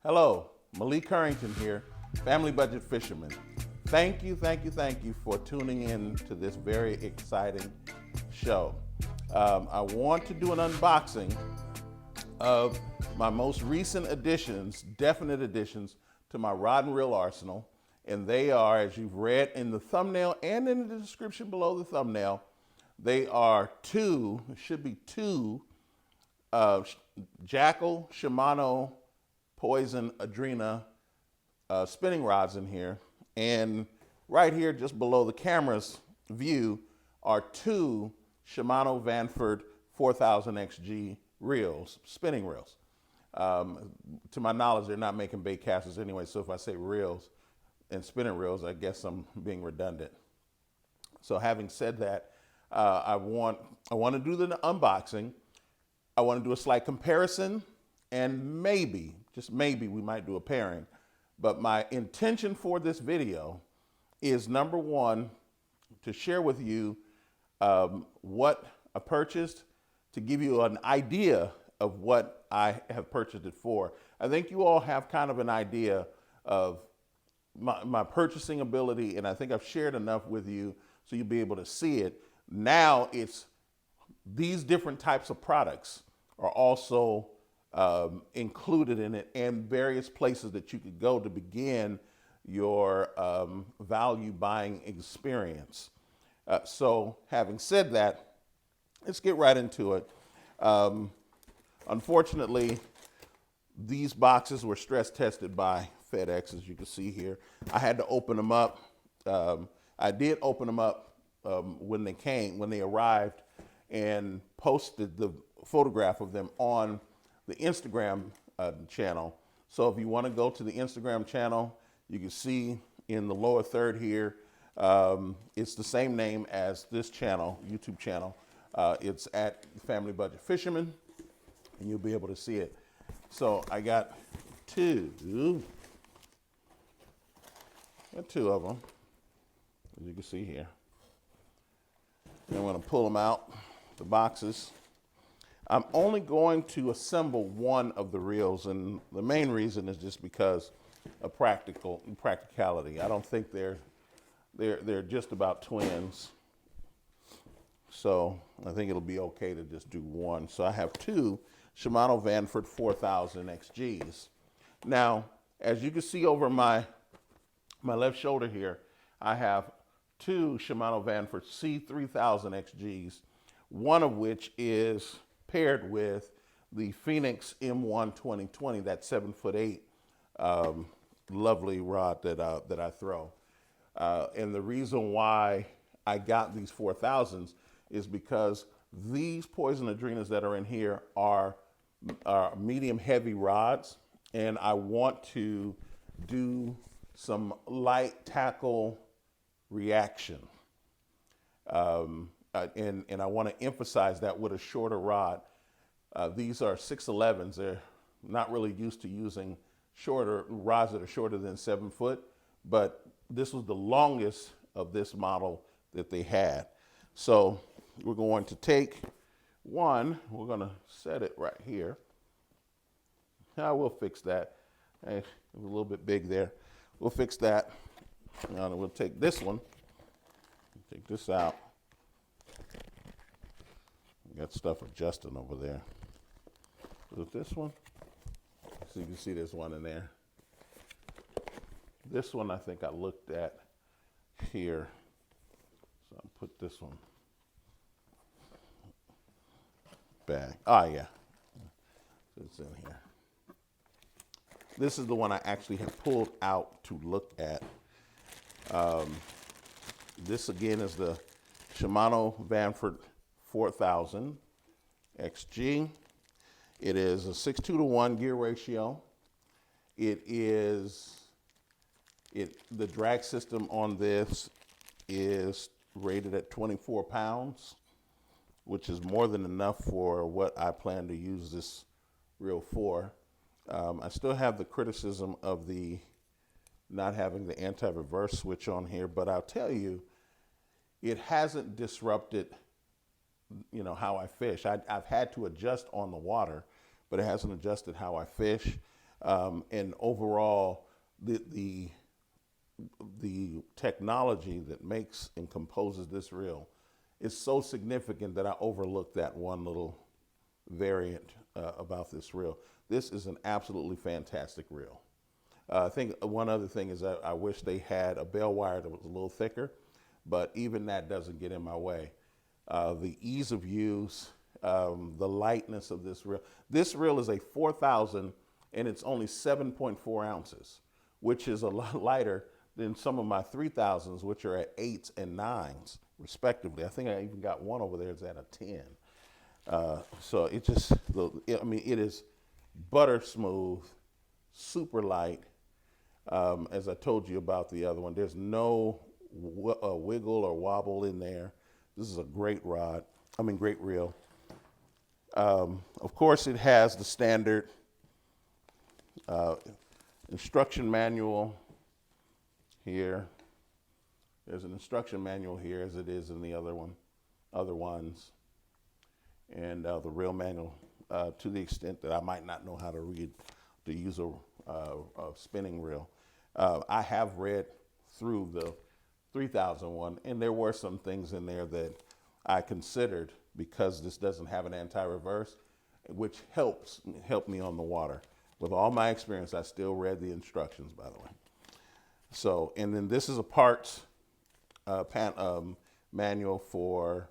Hello, Malik Currington here, Family Budget Fisherman. Thank you for tuning in to this very exciting show. I want to do an unboxing of my most recent additions, definite additions to my rod and reel arsenal. And they are, as you've read in the thumbnail and in the description below the thumbnail, they are two Jackal Shimano Poison Adrena spinning rods in here. And right here, just below the camera's view, are two Shimano Vanford 4000 XG reels, spinning reels. To my knowledge, they're not making bait casters anyway, so if I say reels and spinning reels, I guess I'm being redundant. So having said that, I want to do the unboxing. I want to do a slight comparison, and maybe, just maybe, we might do a pairing. But my intention for this video is, number one, to share with you what I purchased, to give you an idea of what I have purchased it for. I think you all have kind of an idea of my purchasing ability, and I think I've shared enough with you so you'll be able to see it. Now it's these different types of products are also included in it, and various places that you could go to begin your value buying experience. So having said that, let's get right into it. Unfortunately, these boxes were stress tested by FedEx, as you can see here. I had to open them up. I did open them up when they arrived, and posted the photograph of them on the Instagram channel. So if you want to go to the Instagram channel, you can see in the lower third here, it's the same name as this channel, YouTube channel. It's at Family Budget Fisherman, and you'll be able to see it. So I got two of them, as you can see here. And I'm going to pull them out, the boxes. I'm only going to assemble one of the reels, and the main reason is just because of practicality. I don't think they're just about twins. So I think it'll be okay to just do one. So I have two Shimano Vanford 4000 XGs. Now, as you can see over my left shoulder here, I have two Shimano Vanford C3000 XGs, one of which is paired with the Phoenix M1 2020, that 7'8" lovely rod that I throw. And the reason why I got these 4000s is because these Poison Adrenas that are in here are medium heavy rods, and I want to do some light tackle reaction. And I want to emphasize that with a shorter rod. These are 611s. They're not really used to using shorter rods that are shorter than 7 foot, but this was the longest of this model that they had. So we're going to take one, we're going to set it right here. I will fix that. It was a little bit big there. We'll fix that. Now we'll take this one, take this out. Got stuff adjusting over there. With this one, so you can see there's one in there. This one I think I looked at here. So I'll put this one back. Oh yeah, it's in here. This is the one I actually have pulled out to look at. This again is the Shimano Vanford 4000 XG. It is a 6:2-to-1 gear ratio. The drag system on this is rated at 24 pounds, which is more than enough for what I plan to use this reel for. I still have the criticism of the not having the anti-reverse switch on here, but I'll tell you, it hasn't disrupted how I fish. I've had to adjust on the water, but it hasn't adjusted how I fish. And overall, the technology that makes and composes this reel is so significant that I overlooked that one little variant about this reel. This is an absolutely fantastic reel. I think one other thing is that I wish they had a bell wire that was a little thicker, but even that doesn't get in my way. The ease of use, the lightness of this reel. This reel is a 4,000 and it's only 7.4 ounces, which is a lot lighter than some of my 3,000s, which are at 8s and 9s, respectively. I think I even got one over there that's at a 10. So it just, I mean, it is butter smooth, super light. As I told you about the other one, there's no wiggle or wobble in there. This is a great rod, great reel. Of course, it has the standard instruction manual here. There's an instruction manual here as it is in the other ones. And the reel manual, to the extent that I might not know how to read, to use a spinning reel. I have read through the 3001, and there were some things in there that I considered because this doesn't have an anti-reverse, which helped me on the water. With all my experience, I still read the instructions, by the way. So, and then this is a parts manual for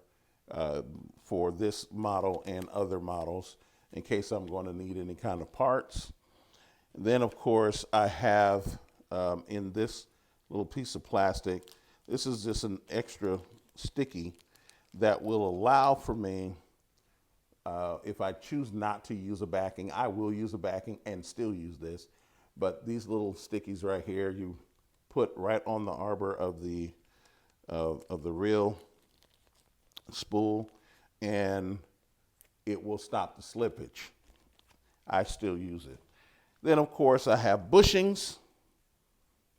this model and other models in case I'm going to need any kind of parts. And then, of course, I have in this little piece of plastic, this is just an extra sticky that will allow for me, if I choose not to use a backing, I will use a backing and still use this. But these little stickies right here, you put right on the arbor of the reel spool, and it will stop the slippage. I still use it. Then, of course, I have bushings.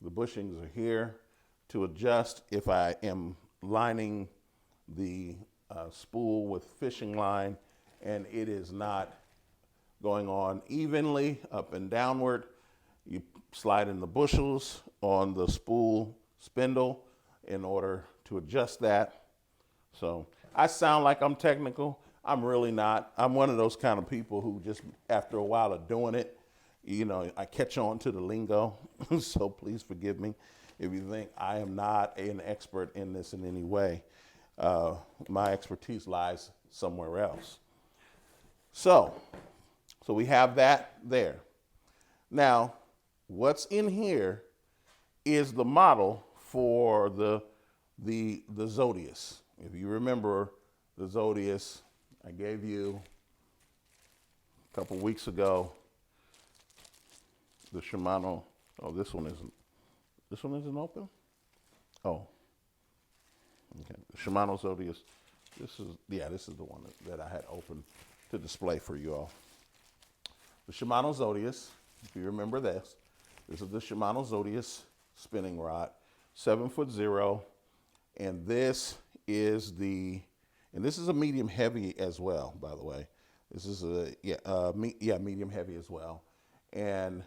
The bushings are here to adjust if I am lining the spool with fishing line and it is not going on evenly up and downward. You slide in the bushels on the spool spindle in order to adjust that. So I sound like I'm technical. I'm really not. I'm one of those kind of people who just after a while of doing it, you know, I catch on to the lingo. So please forgive me if you think I am not an expert in this in any way. My expertise lies somewhere else. So we have that there. Now, what's in here is the model for the Zodius. If you remember the Zodius, I gave you a couple weeks ago the Shimano. Oh, this one isn't open? Oh. Okay. The Shimano Zodius. This is the one that I had open to display for you all. The Shimano Zodius, if you remember this is the Shimano Zodius spinning rod, 7'0", and this is a medium heavy as well, by the way. This is medium heavy as well, and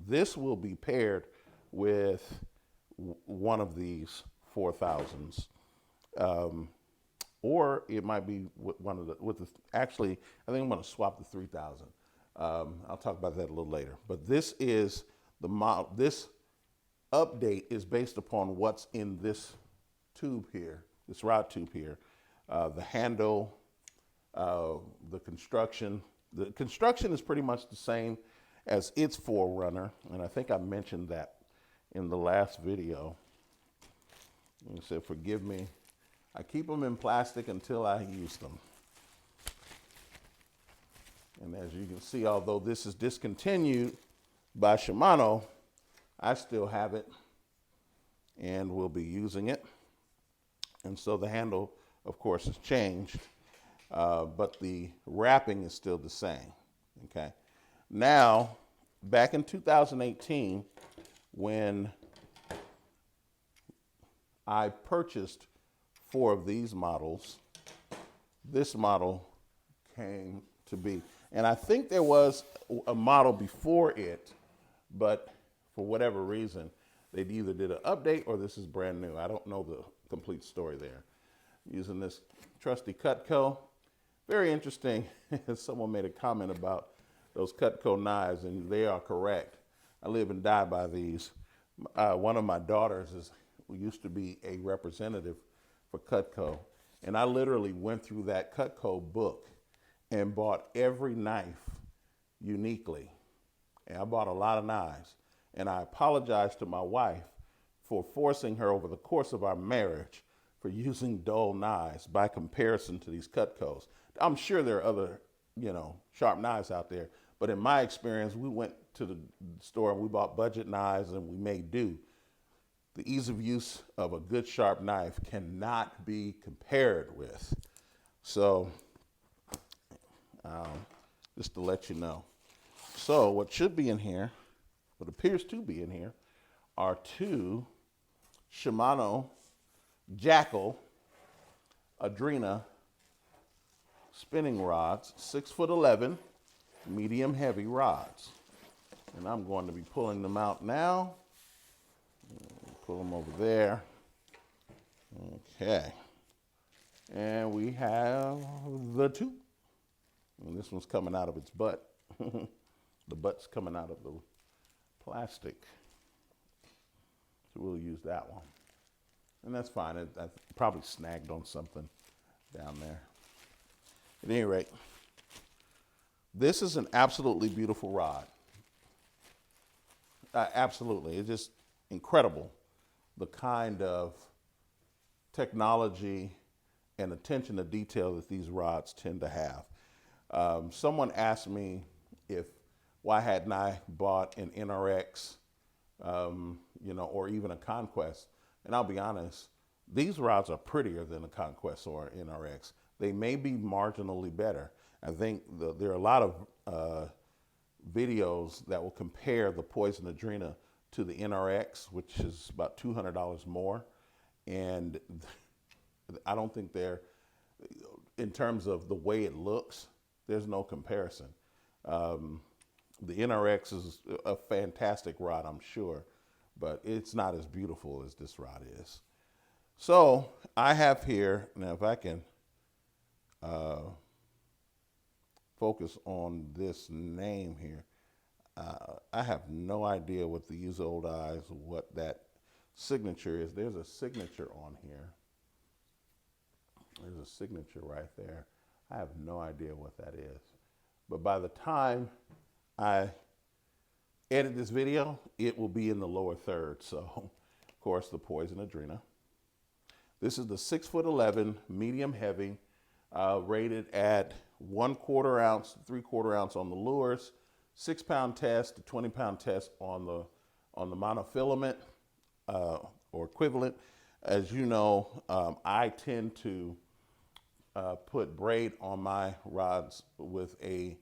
this will be paired with one of these 4,000s, or it might be actually, I think I'm going to swap the 3,000. I'll talk about that a little later. But this is the model. This update is based upon what's in this tube here, this rod tube here. The handle, the construction. The construction is pretty much the same as its forerunner, and I think I mentioned that in the last video. I said, forgive me. I keep them in plastic until I use them. And as you can see, although this is discontinued by Shimano, I still have it and will be using it. And so the handle, of course, has changed, but the wrapping is still the same, okay? Now, back in 2018, when I purchased 4 of these models, this model came to be. And I think there was a model before it but for whatever reason, they either did an update or this is brand new. I don't know the complete story there. Using this trusty Cutco. Very interesting. Someone made a comment about those Cutco knives, and they are correct. I live and die by these. One of my daughters used to be a representative for Cutco, and I literally went through that Cutco book and bought every knife uniquely. And I bought a lot of knives, and I apologized to my wife for forcing her over the course of our marriage for using dull knives by comparison to these Cutcos. I'm sure there are other, sharp knives out there, but in my experience, we went to the store and we bought budget knives and we made do. The ease of use of a good sharp knife cannot be compared with. So, just to let you know. So what should be in here, what appears to be in here, are two Shimano Jackal Adrena spinning rods, 6'11", medium heavy rods. And I'm going to be pulling them out now. Pull them over there. Okay. And we have the two. And this one's coming out of its butt. The butt's coming out of the plastic. So we'll use that one. And that's fine. I probably snagged on something down there. At any rate, this is an absolutely beautiful rod. Absolutely. It's just incredible the kind of technology and attention to detail that these rods tend to have. Someone asked me why hadn't I bought an NRX, or even a Conquest. And I'll be honest, these rods are prettier than a Conquest or an NRX. They may be marginally better. I think there are a lot of videos that will compare the Poison Adrena to the NRX, which is about $200 more. And I don't think in terms of the way it looks, there's no comparison. The NRX is a fantastic rod, I'm sure, but it's not as beautiful as this rod is. So I have here, now if I can focus on this name here, I have no idea what the use old eyes, what that signature is. There's a signature on here. There's a signature right there. I have no idea what that is. But by the time I edit this video, it will be in the lower third. So, of course, the Poison Adrena. This is the 6'11", medium heavy, rated at 1/4 ounce, 3/4 ounce on the lures, 6-pound test to 20-pound test on the monofilament or equivalent. As you know, I tend to put braid on my rods with a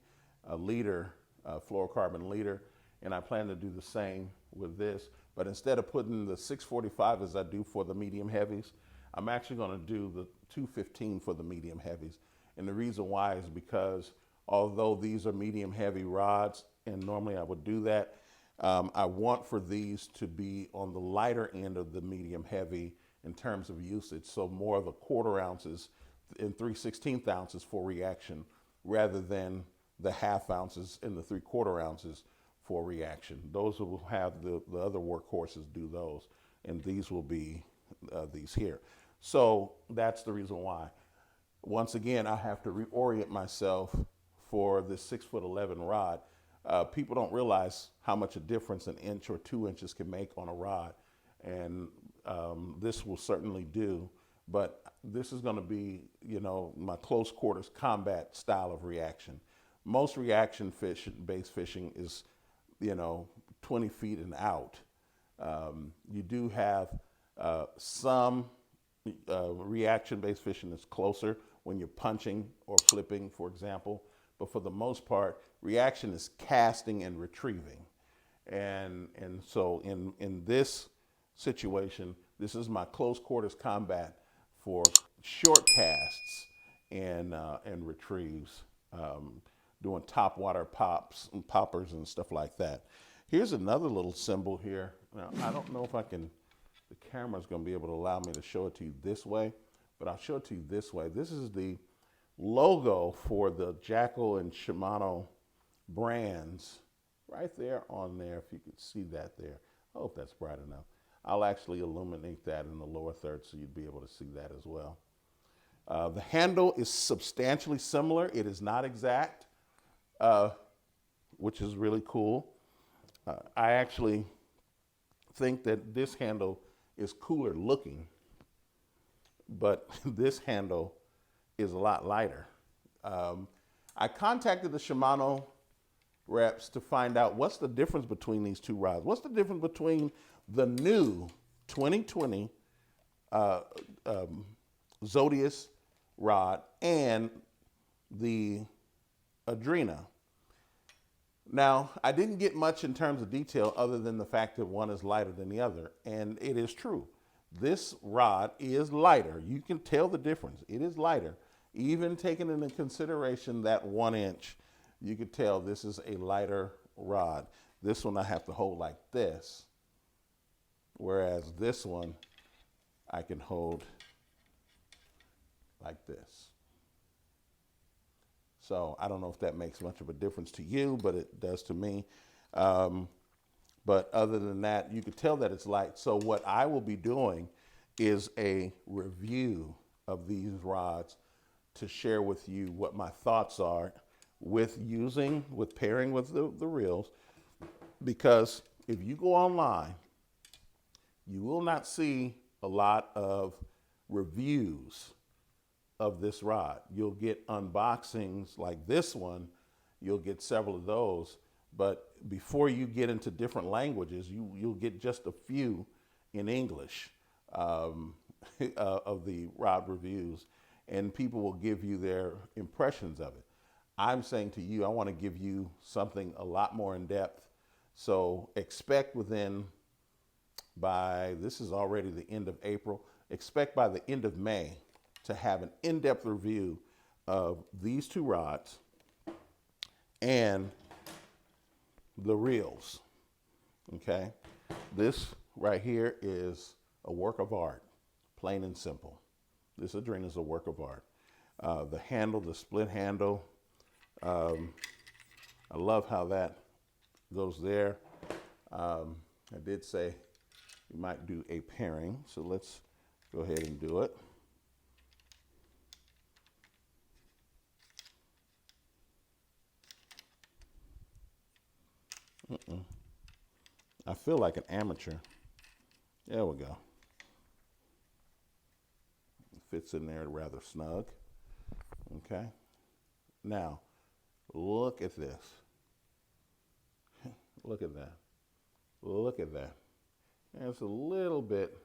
leader, fluorocarbon leader, and I plan to do the same with this. But instead of putting the 645 as I do for the medium heavies, I'm actually going to do the 215 for the medium heavies. And the reason why is because although these are medium heavy rods, and normally I would do that, I want for these to be on the lighter end of the medium heavy in terms of usage. So more of the 1/4 ounces and 3/16 ounces for reaction rather than the 1/2 ounces and the 3/4 ounces for reaction. Those will have the other workhorses do those, and these will be these here. So that's the reason why. Once again, I have to reorient myself for this 6'11" rod. People don't realize how much a difference an inch or 2 inches can make on a rod, and this will certainly do. But this is going to be, my close quarters combat style of reaction. Most reaction base fishing is, 20 feet and out. You do have some reaction-based fishing that's closer when you're punching or flipping, for example. But for the most part, reaction is casting and retrieving. And so in this situation, this is my close quarters combat for short casts and retrieves, doing top water pops and poppers and stuff like that. Here's another little symbol here. Now, I don't know if the camera's going to be able to allow me to show it to you this way, but I'll show it to you this way. This is the logo for the Jackal and Shimano brands right there on there, if you could see that there. I hope that's bright enough. I'll actually illuminate that in the lower third so you'd be able to see that as well. The handle is substantially similar. It is not exact, which is really cool. I actually think that this handle is cooler looking, but this handle is a lot lighter. I contacted the Shimano reps to find out what's the difference between these two rods. What's the difference between the new 2020 Zodius rod and the Adrena. Now, I didn't get much in terms of detail other than the fact that one is lighter than the other, and it is true. This rod is lighter. You can tell the difference. It is lighter. Even taking into consideration that 1 inch, you could tell this is a lighter rod. This one I have to hold like this, whereas this one I can hold like this. So I don't know if that makes much of a difference to you, but it does to me. But other than that, you could tell that it's light. So what I will be doing is a review of these rods to share with you what my thoughts are with pairing with the reels. Because if you go online, you will not see a lot of reviews of this rod. You'll get unboxings like this one. You'll get several of those. But before you get into different languages, you'll get just a few in English of the rod reviews, and people will give you their impressions of it. I'm saying to you, I want to give you something a lot more in depth. So expect this is already the end of April, expect by the end of May to have an in-depth review of these two rods and the reels, okay? This right here is a work of art, plain and simple. This Adrena is a work of art. The handle, the split handle, I love how that goes there. I did say we might do a pairing, so let's go ahead and do it. I feel like an amateur. There we go. It fits in there rather snug. Okay. Now, look at this. Look at that. Look at that. And it's a little bit,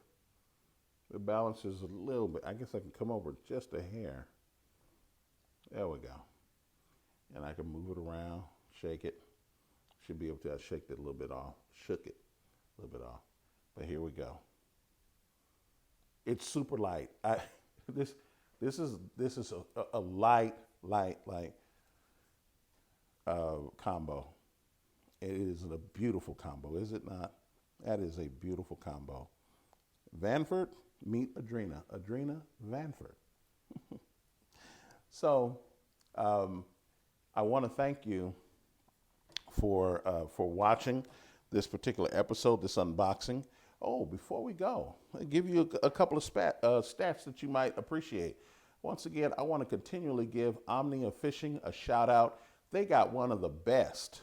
the balance is a little bit, I guess I can come over just a hair. There we go. And I can move it around, shake it. Should be able to shake it a little bit off, shook it a little bit off. But here we go. It's super light. This is a light combo. It is a beautiful combo, is it not? That is a beautiful combo. Vanford meet Adrena. Adrena, Vanford. So I want to thank you for watching this particular episode, this unboxing. Oh, before we go, I'll give you a couple of stats that you might appreciate. Once again, I want to continually give Omnia Fishing a shout out. They got one of the best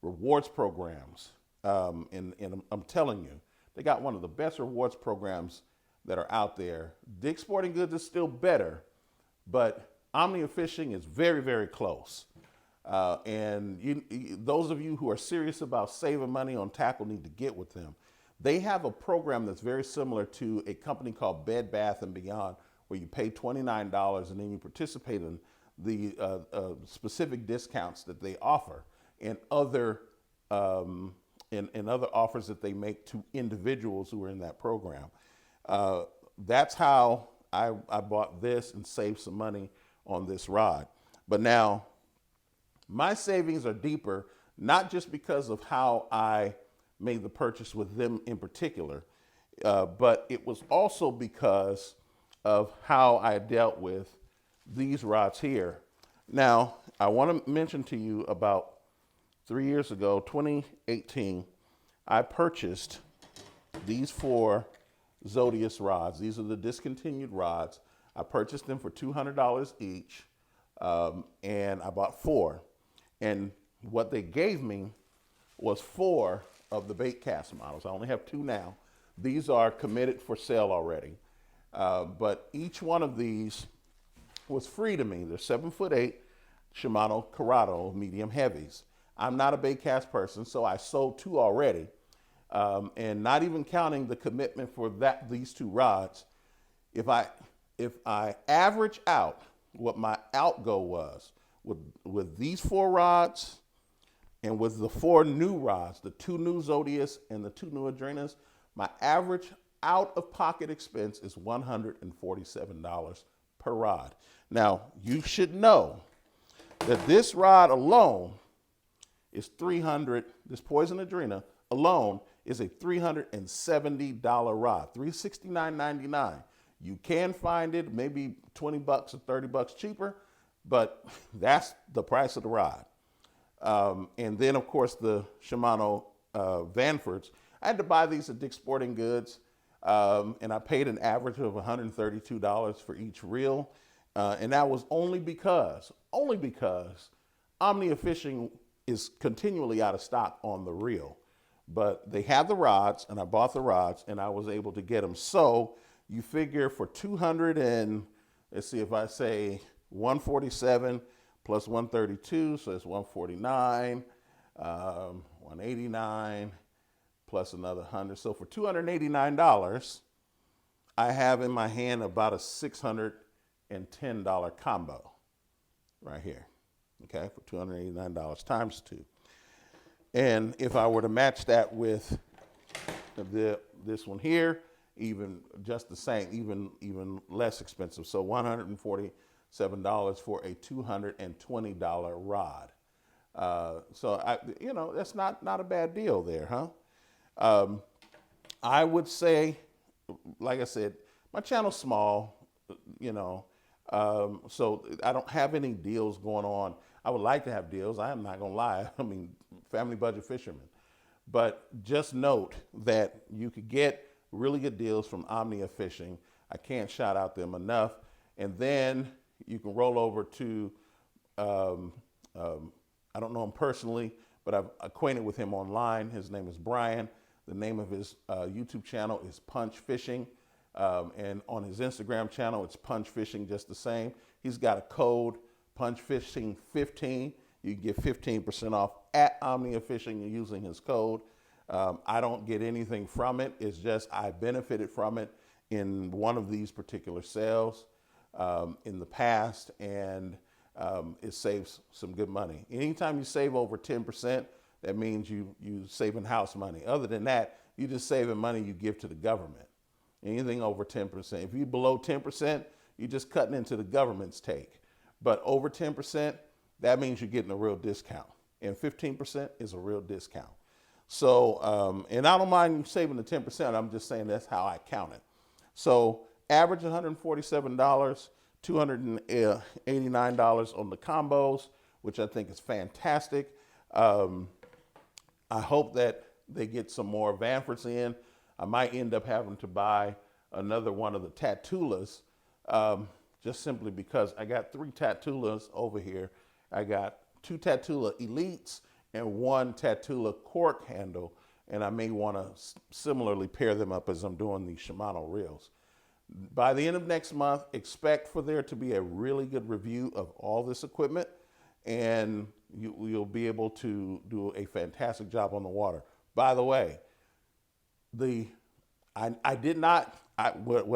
rewards programs, and I'm telling you, they got one of the best rewards programs that are out there. Dick's Sporting Goods is still better, but Omnia Fishing is very, very close. And those of you who are serious about saving money on tackle need to get with them. They have a program that's very similar to a company called Bed Bath & Beyond, where you pay $29 and then you participate in the specific discounts that they offer and other other offers that they make to individuals who are in that program. That's how I bought this and saved some money on this rod. But now, my savings are deeper not just because of how I made the purchase with them in particular, but it was also because of how I dealt with these rods here. Now, I want to mention to you about 3 years ago, 2018, I purchased these 4 Zodius rods. These are the discontinued rods. I purchased them for $200 each, and I bought 4. And what they gave me was 4 of the bait cast models. I only have 2 now. These are committed for sale already. But each one of these was free to me. They're 7'8" Shimano Corrado medium heavies. I'm not a bait cast person, so I sold 2 already. And not even counting the commitment for these 2 rods, if I average out what my outgo was with these 4 rods and with the 4 new rods, the 2 new Zodius and the 2 new Adrenas, my average out-of-pocket expense is $147 per rod. Now, you should know that this rod alone is this Poison Adrena alone is a $370 rod, $369.99. You can find it maybe 20 bucks or 30 bucks cheaper, but that's the price of the rod. And then, of course, the Shimano Vanfords. I had to buy these at Dick's Sporting Goods, and I paid an average of $132 for each reel. And that was only because Omnia Fishing is continually out of stock on the reel. But they had the rods, and I bought the rods, and I was able to get them. So you figure for 200 and, let's see, if I say 147 plus 132, so it's 149, 189 plus another 100. So for $289, I have in my hand about a $610 combo right here. Okay, for $289 times 2. And if I were to match that with this one here, even just the same, even less expensive. So $147 for a $220 rod. So that's not a bad deal there, huh? I would say, like I said, my channel's small, so I don't have any deals going on. I would like to have deals. I am not gonna lie. I mean, family budget fisherman. But just note that you could get really good deals from Omnia Fishing. I can't shout out them enough. And then you can roll over to, I don't know him personally, but I've acquainted with him online. His name is Brian. The name of his YouTube channel is Punch Fishing. And on his Instagram channel, it's Punch Fishing just the same. He's got a code, Punch Fishing 15. You can get 15% off at Omnia Fishing using his code. I don't get anything from it. It's just I benefited from it in one of these particular sales in the past, and it saves some good money. Anytime you save over 10%, that means you saving house money. Other than that, you just saving money you give to the government. Anything over 10%. If you're below 10%, you're just cutting into the government's take. But over 10%, that means you're getting a real discount. And 15% is a real discount. So, and I don't mind you saving the 10%. I'm just saying that's how I count it. So average $147, $289 on the combos, which I think is fantastic. I hope that they get some more Vanfords in. I might end up having to buy another one of the Tattulas, just simply because I got 3 Tattulas over here. I got 2 Tattula Elites and 1 Tattula cork handle, and I may want to similarly pair them up as I'm doing these Shimano reels. By the end of next month, expect for there to be a really good review of all this equipment, and you'll be able to do a fantastic job on the water. By the way, what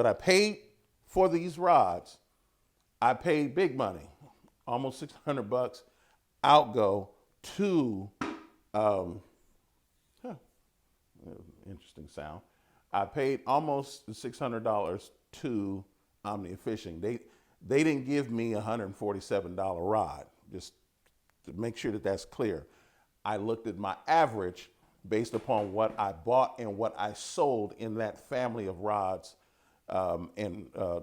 I paid for these rods, I paid big money, almost 600 bucks outgo to, interesting sound. I paid almost $600 to Omnia Fishing. They didn't give me a $147 rod, just to make sure that that's clear. I looked at my average based upon what I bought and what I sold in that family of rods,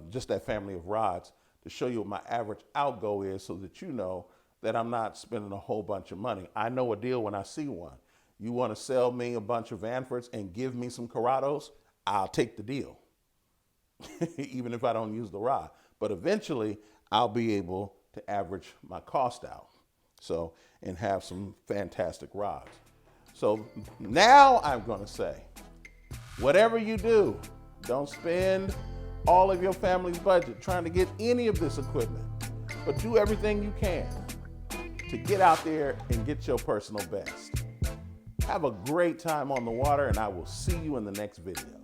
just that family of rods, to show you what my average outgo is, so that you know that I'm not spending a whole bunch of money. I know a deal when I see one. You want to sell me a bunch of Vanfords and give me some Corrados, I'll take the deal, even if I don't use the rod. But eventually, I'll be able to average my cost out, and have some fantastic rods. So now I'm going to say, whatever you do, don't spend all of your family's budget trying to get any of this equipment, but do everything you can to get out there and get your personal best. Have a great time on the water, and I will see you in the next video.